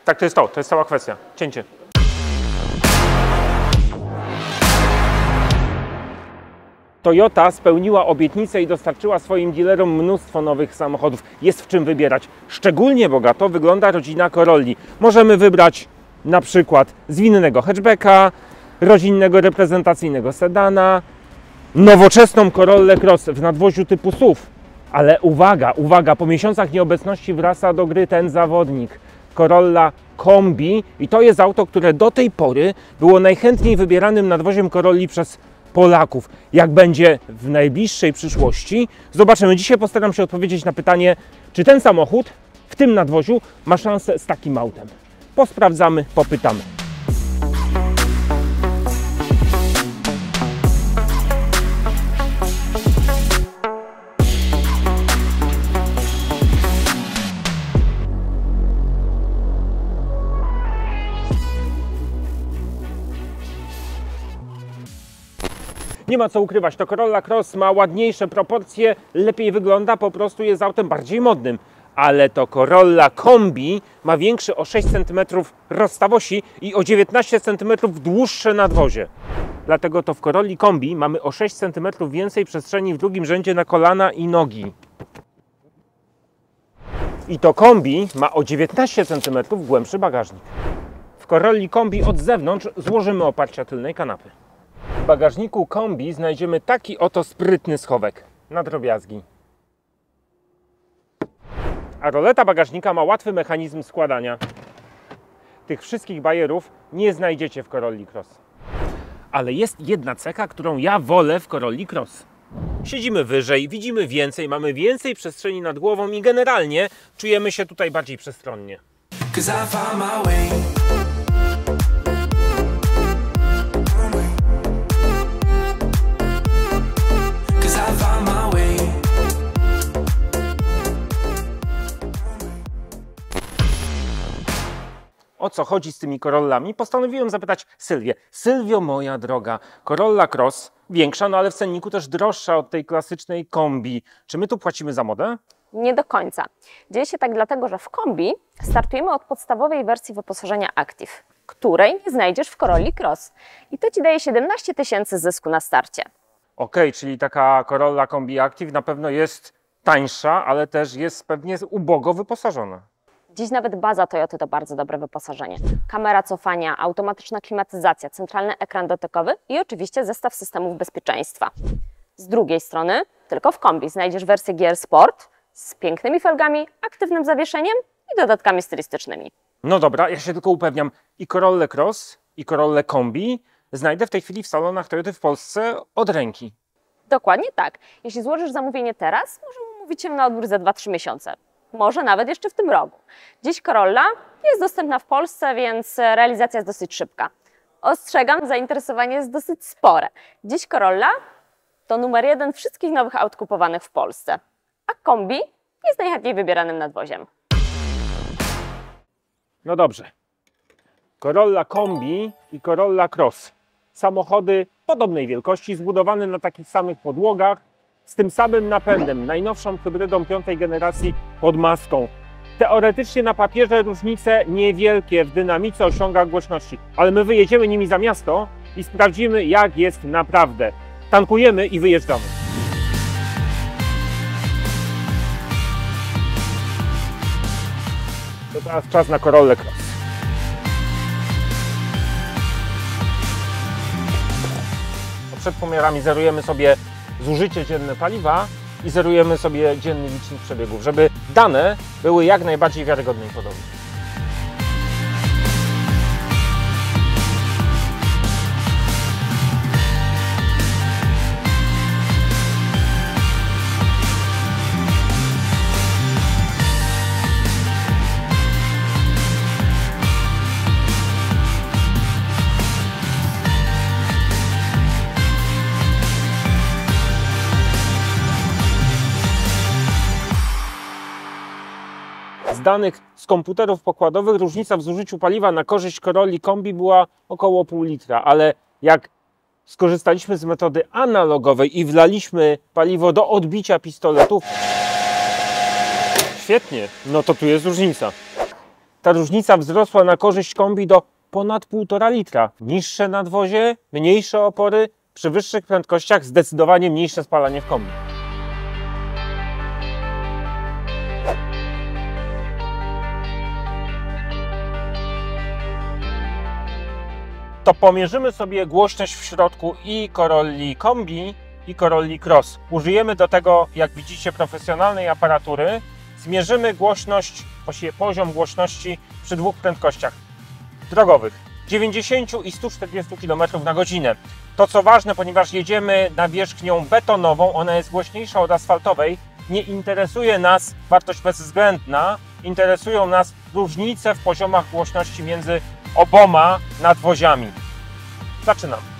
Tak, to jest cała kwestia. Cięcie. Toyota spełniła obietnicę i dostarczyła swoim dealerom mnóstwo nowych samochodów. Jest w czym wybierać. Szczególnie bogato wygląda rodzina Corolli. Możemy wybrać na przykład zwinnego hatchbacka, rodzinnego reprezentacyjnego sedana, nowoczesną Corollę Cross w nadwoziu typu SUV. Ale uwaga, uwaga, po miesiącach nieobecności wraca do gry ten zawodnik. Corolla Kombi i to jest auto, które do tej pory było najchętniej wybieranym nadwoziem Corolli przez Polaków. Jak będzie w najbliższej przyszłości, zobaczymy. Dzisiaj postaram się odpowiedzieć na pytanie, czy ten samochód w tym nadwoziu ma szansę z takim autem. Posprawdzamy, popytamy. Nie ma co ukrywać, to Corolla Cross ma ładniejsze proporcje, lepiej wygląda, po prostu jest autem bardziej modnym. Ale to Corolla Kombi ma większy o 6 cm rozstawości i o 19 cm dłuższe nadwozie. Dlatego to w Corolli Kombi mamy o 6 cm więcej przestrzeni w drugim rzędzie na kolana i nogi. I to Kombi ma o 19 cm głębszy bagażnik. W Corolli Kombi od zewnątrz złożymy oparcia tylnej kanapy. W bagażniku Kombi znajdziemy taki oto sprytny schowek na drobiazgi. A roleta bagażnika ma łatwy mechanizm składania. Tych wszystkich bajerów nie znajdziecie w Corolli Cross. Ale jest jedna cecha, którą ja wolę w Corolli Cross. Siedzimy wyżej, widzimy więcej, mamy więcej przestrzeni nad głową i generalnie czujemy się tutaj bardziej przestronnie. O co chodzi z tymi Corollami? Postanowiłem zapytać Sylwię. Sylwio, moja droga, Corolla Cross większa, no ale w cenniku też droższa od tej klasycznej Kombi. Czy my tu płacimy za modę? Nie do końca. Dzieje się tak dlatego, że w Kombi startujemy od podstawowej wersji wyposażenia Active, której nie znajdziesz w Corolli Cross. I to Ci daje 17 000 zysku na starcie. Okej, czyli taka Corolla Kombi Active na pewno jest tańsza, ale też jest pewnie ubogo wyposażona. Dziś nawet baza Toyoty to bardzo dobre wyposażenie. Kamera cofania, automatyczna klimatyzacja, centralny ekran dotykowy i oczywiście zestaw systemów bezpieczeństwa. Z drugiej strony, tylko w Kombi znajdziesz wersję GR Sport z pięknymi felgami, aktywnym zawieszeniem i dodatkami stylistycznymi. No dobra, ja się tylko upewniam. I Corolla Cross, i Corolla Kombi znajdę w tej chwili w salonach Toyoty w Polsce od ręki. Dokładnie tak. Jeśli złożysz zamówienie teraz, możemy umówić się na odbiór za 2-3 miesiące. Może nawet jeszcze w tym roku. Dziś Corolla jest dostępna w Polsce, więc realizacja jest dosyć szybka. Ostrzegam, zainteresowanie jest dosyć spore. Dziś Corolla to numer 1 wszystkich nowych aut kupowanych w Polsce, a Kombi jest najchętniej wybieranym nadwoziem. No dobrze. Corolla Kombi i Corolla Cross. Samochody podobnej wielkości, zbudowane na takich samych podłogach, z tym samym napędem, najnowszą hybrydą 5. generacji pod maską. Teoretycznie na papierze różnice niewielkie w dynamice osiągach głośności, ale my wyjedziemy nimi za miasto i sprawdzimy, jak jest naprawdę. Tankujemy i wyjeżdżamy. To teraz czas na Corollę Cross. Przed pomiarami zerujemy sobie zużycie dzienne paliwa i zerujemy sobie dzienny licznik przebiegów, żeby dane były jak najbardziej wiarygodne i podobne. Z danych z komputerów pokładowych różnica w zużyciu paliwa na korzyść Corolli Kombi była około pół litra, ale jak skorzystaliśmy z metody analogowej i wlaliśmy paliwo do odbicia pistoletów, świetnie, no to tu jest różnica. ta różnica wzrosła na korzyść kombi do ponad 1,5 litra. Niższe nadwozie, mniejsze opory, przy wyższych prędkościach zdecydowanie mniejsze spalanie w kombi. To pomierzymy sobie głośność w środku i Corolli Kombi, i Corolli Cross. Użyjemy do tego, jak widzicie, profesjonalnej aparatury. Zmierzymy głośność, właściwie poziom głośności przy dwóch prędkościach drogowych, 90 i 140 km na godzinę. To co ważne, ponieważ jedziemy nawierzchnią betonową, ona jest głośniejsza od asfaltowej, nie interesuje nas wartość bezwzględna, interesują nas różnice w poziomach głośności między oboma nadwoziami. Zaczynamy.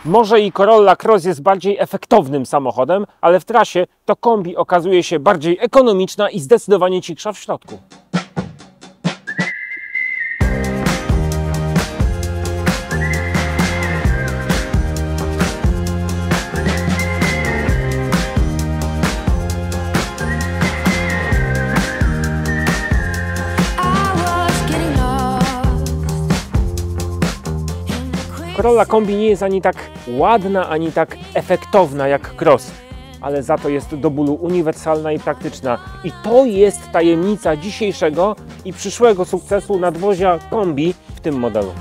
Może i Corolla Cross jest bardziej efektownym samochodem, ale w trasie to kombi okazuje się bardziej ekonomiczna i zdecydowanie cichsza w środku. Corolla Kombi nie jest ani tak ładna, ani tak efektowna jak Cross, ale za to jest do bólu uniwersalna i praktyczna. I to jest tajemnica dzisiejszego i przyszłego sukcesu nadwozia Kombi w tym modelu.